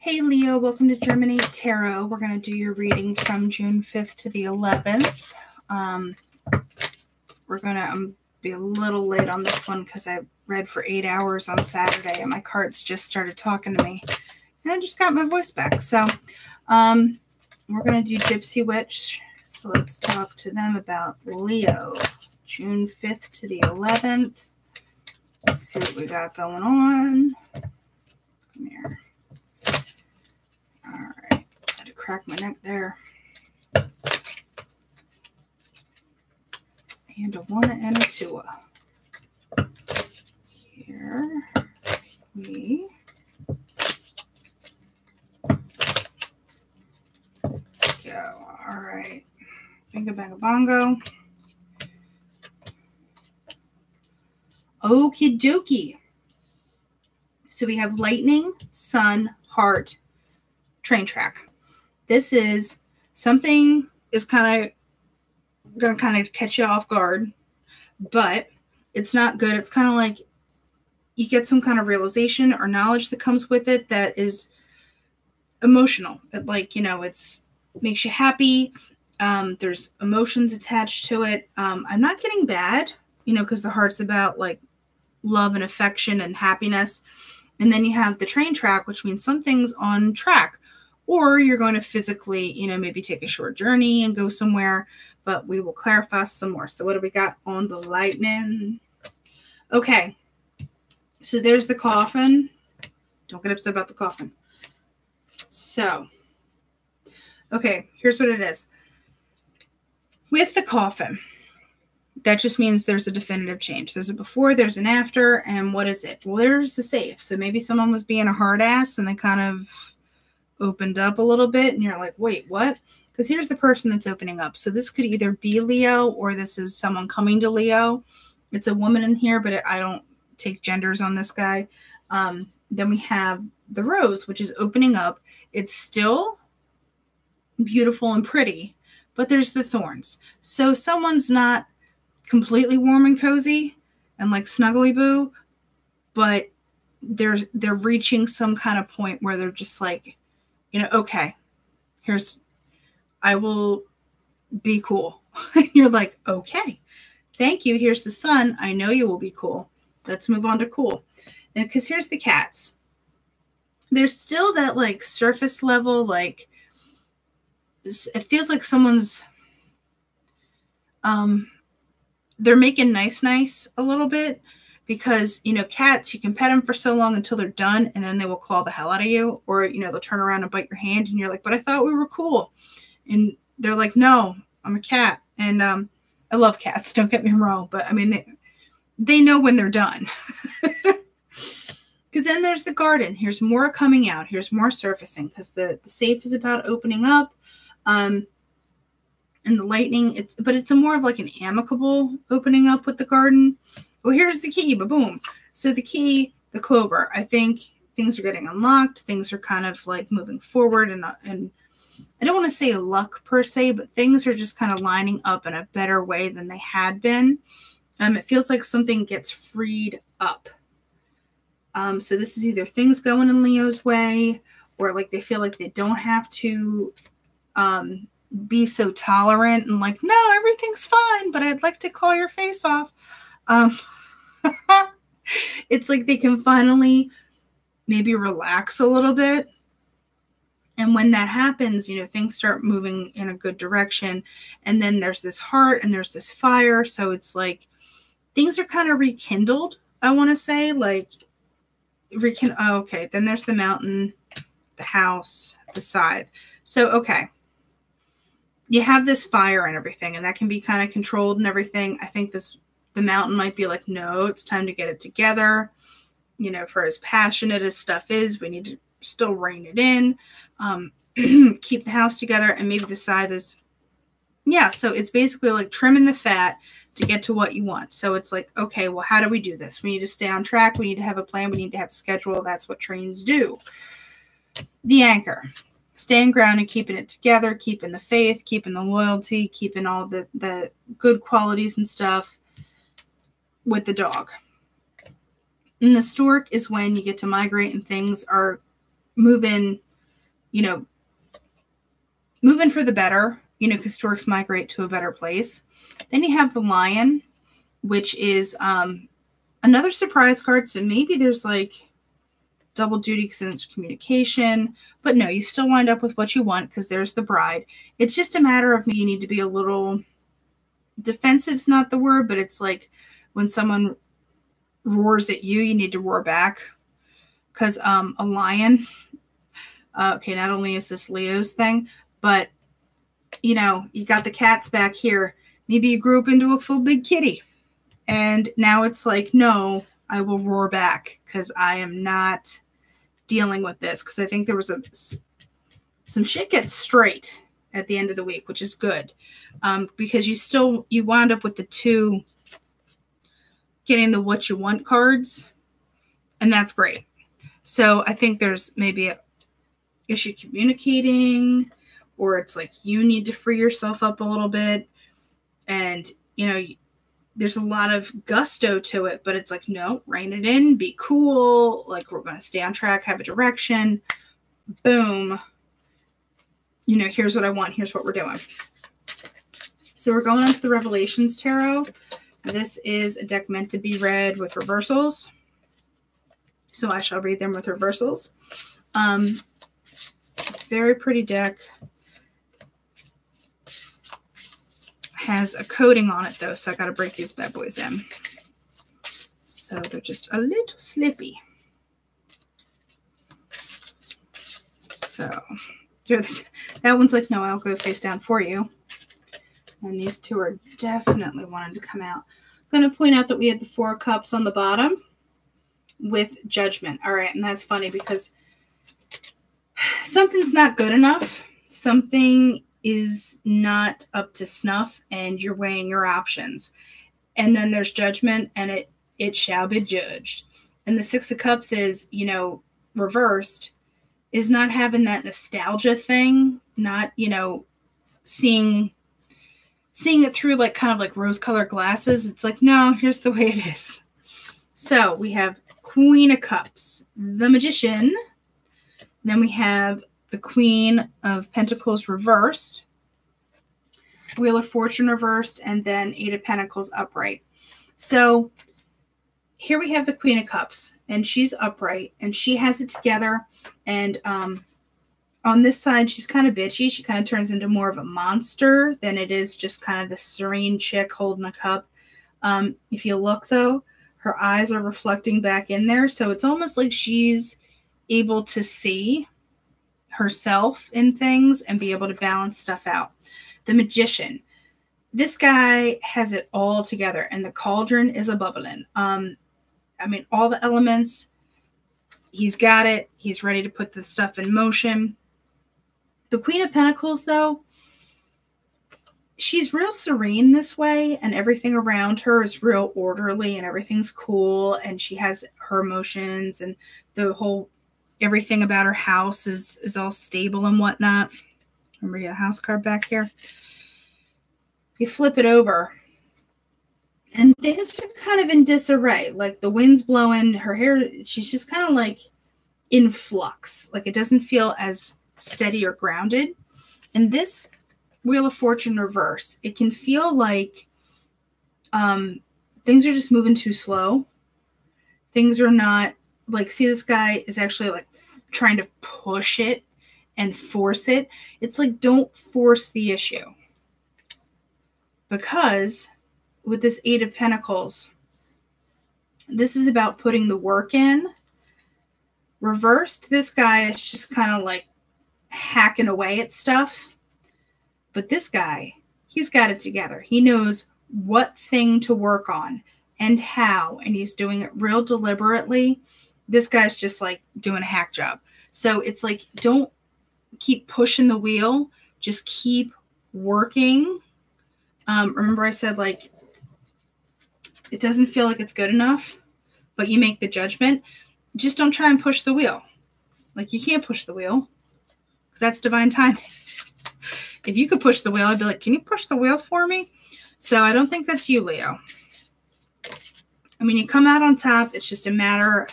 Hey Leo, welcome to Germinate Tarot. We're going to do your reading from June 5th to the 11th. We're going to be a little late on this one because I read for 8 hours on Saturday and my cards just started talking to me. And I just got my voice back. So we're going to do Gypsy Witch. So let's talk to them about Leo, June 5th to the 11th. Let's see what we got going on. Come here. All right, had to crack my neck there. And a one and a two. Here we go. All right, bingo bango bongo. Okie dokie. So we have lightning, sun, heart, train track. This is something is going to catch you off guard, but it's not good. It's kind of like you get some kind of realization or knowledge that comes with it that is emotional. It makes you happy. There's emotions attached to it. I'm not getting bad, because the heart's about like love and affection and happiness. And then you have the train track, which means something's on track. Or you're going to physically, maybe take a short journey and go somewhere. But we will clarify some more. So what do we got on the lightning? Okay. So there's the coffin. Don't get upset about the coffin. So, okay, here's what it is. With the coffin, that just means there's a definitive change. There's a before, there's an after, and what is it? Well, there's a safe. So maybe someone was being a hard ass and they kind of opened up a little bit and you're like, wait, what? Because here's the person that's opening up. So this could either be Leo or this is someone coming to Leo. It's a woman in here, but I don't take genders on this guy. Then we have the rose, which is opening up. It's still beautiful and pretty, but there's the thorns. So someone's not completely warm and cozy and like snuggly boo, but they're reaching some kind of point where they're just like, okay, I will be cool. You're like, okay, thank you. Here's the sun. I know you will be cool. Let's move on to cool. And because here's the cats. There's still that like surface level, like it feels like someone's, they're making nice a little bit. Because, cats, you can pet them for so long until they're done, and then they will claw the hell out of you. Or, they'll turn around and bite your hand, and you're like, but I thought we were cool. And they're like, no, I'm a cat. And I love cats, don't get me wrong. But, I mean, they know when they're done. Because then there's the garden. Here's more coming out. Here's more surfacing. Because the safe is about opening up. And the lightning, it's a more of like an amicable opening up with the garden. Well, here's the key, ba-boom. So the key, the clover, I think things are getting unlocked. Things are kind of like moving forward. And I don't want to say luck per se, but things are just kind of lining up in a better way than they had been. It feels like something gets freed up. So this is either things going in Leo's way or like they feel like they don't have to be so tolerant and like, no, everything's fine, but I'd like to claw your face off. It's like they can finally maybe relax a little bit. And when that happens, things start moving in a good direction. And then there's this heart and there's this fire. So it's like things are kind of rekindled, I want to say. Like, okay, then there's the mountain, the house, the side. So, okay. You have this fire and everything, and that can be kind of controlled and everything. I think the mountain might be like, no, it's time to get it together. For as passionate as stuff is, we need to still rein it in, keep the house together. And maybe the side is, so it's basically like trimming the fat to get to what you want. So it's like, okay, well, how do we do this? We need to stay on track. We need to have a plan. We need to have a schedule. That's what trains do. The anchor. Staying grounded, keeping it together, keeping the faith, keeping the loyalty, keeping all the good qualities and stuff with the dog. And the stork is when you get to migrate and things are moving you know, moving for the better, you know, because storks migrate to a better place. Then you have the Lion, which is another surprise card. So maybe there's like double duty because communication, but no, you still wind up with what you want because there's the bride. It's just a matter of you need to be a little defensive's not the word, but it's like when someone roars at you, you need to roar back because a lion, okay, not only is this Leo's thing, but you know, you got the cats back here. Maybe you grew up into a full big kitty and now it's like, no, I will roar back because I am not dealing with this, because I think there was some shit gets straight at the end of the week, which is good, because you wound up with the 2 getting the what you want cards, and that's great. So I think there's maybe a issue communicating, or it's like you need to free yourself up a little bit, and you know there's a lot of gusto to it, but it's like, no, rein it in, be cool. Like, we're going to stay on track, have a direction. Boom. You know, here's what I want. Here's what we're doing. So we're going on to the Revelations Tarot. This is a deck meant to be read with reversals. So I shall read them with reversals. Very pretty deck. Has a coating on it though, so I got to break these bad boys in. So they're just a little slippy. So that one's like, no, I'll go face down for you. And these 2 are definitely wanting to come out. I'm going to point out that we had the 4 cups on the bottom with Judgment. All right, and that's funny because something's not good enough. Something is not up to snuff and you're weighing your options. And then there's Judgment, and it shall be judged. And the 6 of Cups is, you know, reversed, is not having that nostalgia thing, not, you know, seeing it through like kind of like rose-colored glasses. It's like, no, here's the way it is. So we have Queen of Cups, the Magician. Then we have the Queen of Pentacles reversed, Wheel of Fortune reversed, and then 8 of Pentacles upright. So here we have the Queen of Cups, and she's upright, and she has it together. And on this side, she's kind of bitchy. She kind of turns into more of a monster than it is just kind of the serene chick holding a cup. If you look, though, her eyes are reflecting back in there, so it's almost like she's able to see herself in things and be able to balance stuff out. The Magician. This guy has it all together, and the cauldron is a bubbling. I mean, all the elements, he's got it. He's ready to put the stuff in motion. The Queen of Pentacles, though, she's real serene this way, and everything around her is real orderly, and everything's cool, and she has her emotions, and the whole everything about her house is all stable and whatnot. Remember your house card back here? You flip it over, and things are kind of in disarray. Like the wind's blowing, her hair, she's just kind of like in flux. Like it doesn't feel as steady or grounded. And this Wheel of Fortune reverse, it can feel like things are just moving too slow. Things are not like, see, this guy is actually like trying to push it and force it. It's like, don't force the issue. Because with this 8 of Pentacles, this is about putting the work in. Reversed, this guy is just kind of like hacking away at stuff. But this guy, he's got it together. He knows what thing to work on and how, and he's doing it real deliberately. This guy's just like doing a hack job. So it's like, don't keep pushing the wheel. Just keep working. Remember I said, like, it doesn't feel like it's good enough, but you make the judgment. Just don't try and push the wheel. Like, you can't push the wheel because that's divine timing. If you could push the wheel, I'd be like, can you push the wheel for me? So I don't think that's you, Leo. I mean, you come out on top. It's just a matter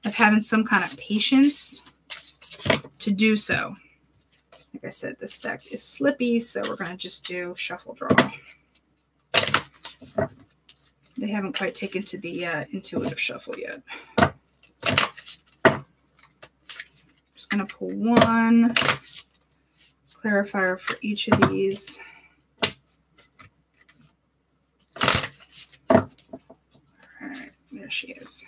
of having some kind of patience to do so. Like I said, this deck is slippy, so we're going to just do shuffle draw. They haven't quite taken to the intuitive shuffle yet. Just going to pull one clarifier for each of these. All right, there she is.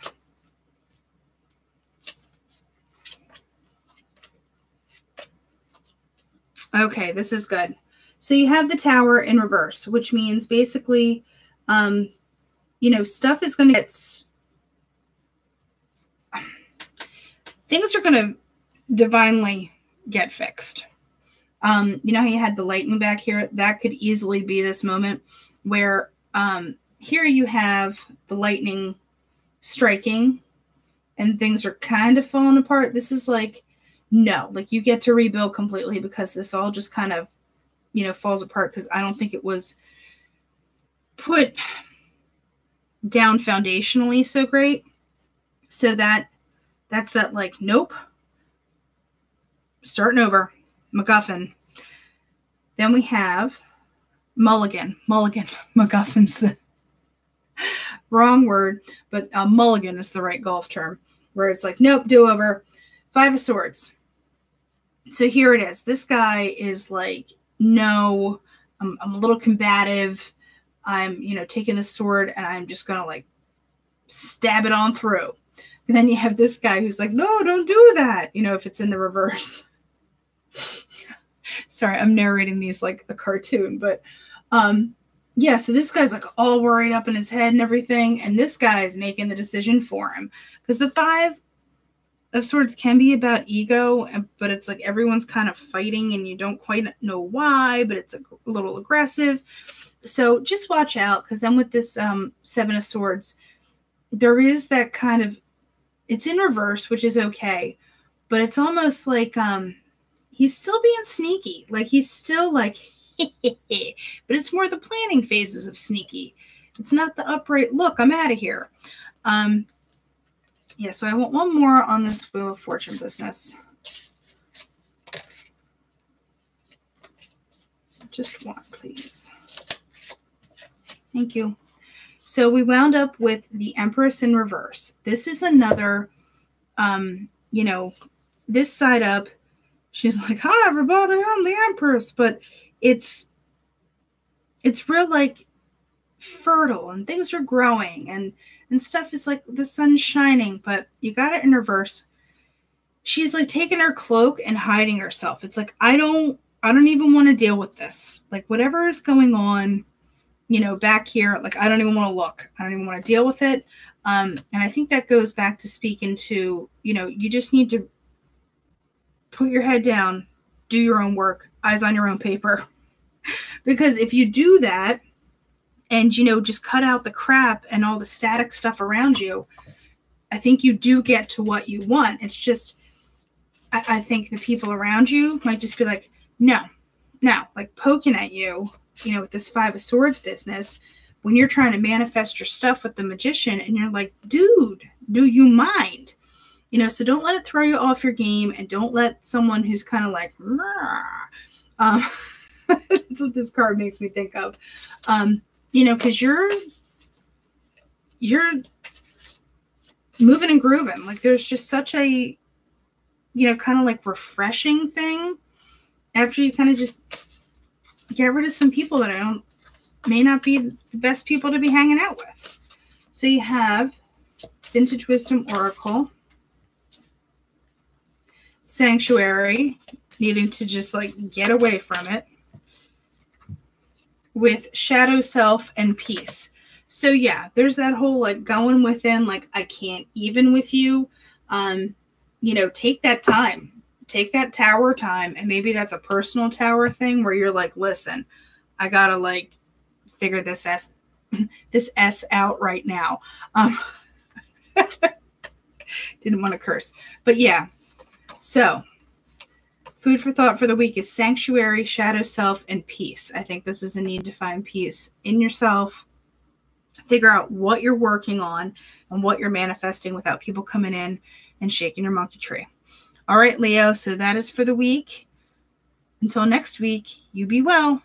Okay, this is good. So you have the Tower in reverse, which means basically, you know, stuff is going to get, things are going to divinely get fixed. You know how you had the lightning back here? That could easily be this moment where here you have the lightning striking and things are kind of falling apart. This is like, no, like you get to rebuild completely because this all just kind of, you know, falls apart because I don't think it was put down foundationally so great. So that's that like, nope, starting over, MacGuffin. Then we have Mulligan. MacGuffin's the wrong word, but mulligan is the right golf term, where it's like, nope, do over. 5 of Swords. So here it is. This guy is like, no, I'm a little combative. I'm, you know, taking the sword and I'm just going to like stab it on through. And then you have this guy who's like, no, don't do that. You know, if it's in the reverse. Sorry, I'm narrating these like a cartoon, but yeah, so this guy's like all worried up in his head and everything. And this guy is making the decision for him because the 5 of Swords can be about ego, but it's like everyone's kind of fighting and you don't quite know why, but it's a little aggressive. So just watch out because then with this 7 of Swords, there is that kind of, it's in reverse, which is okay, but it's almost like he's still being sneaky. Like he's still like, but it's more the planning phases of sneaky. It's not the upright, look, I'm out of here. Yeah, so I want one more on this Wheel of Fortune business. Just one, please. Thank you. So we wound up with the Empress in reverse. This is another, you know, this side up, she's like, hi, everybody, I'm the Empress. But it's real like fertile and things are growing and stuff is like the sun's shining, but you got it in reverse. She's like taking her cloak and hiding herself. It's like, I don't even want to deal with this. Like whatever is going on, you know, back here, like I don't even want to look. I don't even want to deal with it. And I think that goes back to speaking to, you know, you just need to put your head down, do your own work, eyes on your own paper. Because if you do that, and, you know, just cut out the crap and all the static stuff around you, I think you do get to what you want. It's just, I think the people around you might just be like, no, like poking at you, you know, with this 5 of Swords business, when you're trying to manifest your stuff with the Magician and you're like, dude, do you mind? You know, so don't let it throw you off your game and don't let someone who's kind of like, that's what this card makes me think of. You know, because you're moving and grooving. Like there's just such a, you know, kind of like refreshing thing after you kind of just get rid of some people that may not be the best people to be hanging out with. So you have Vintage Wisdom Oracle, Sanctuary, needing to just like get away from it, with Shadow Self and Peace. So yeah, there's that whole like going within, like I can't even with you. You know, take that time. Take that tower time. And maybe that's a personal tower thing where you're like, listen, I gotta like figure this S out right now. Didn't want to curse. But yeah. So food for thought for the week is Sanctuary, Shadow Self, and Peace. I think this is a need to find peace in yourself. Figure out what you're working on and what you're manifesting without people coming in and shaking your monkey tree. All right, Leo. So that is for the week. Until next week, you be well.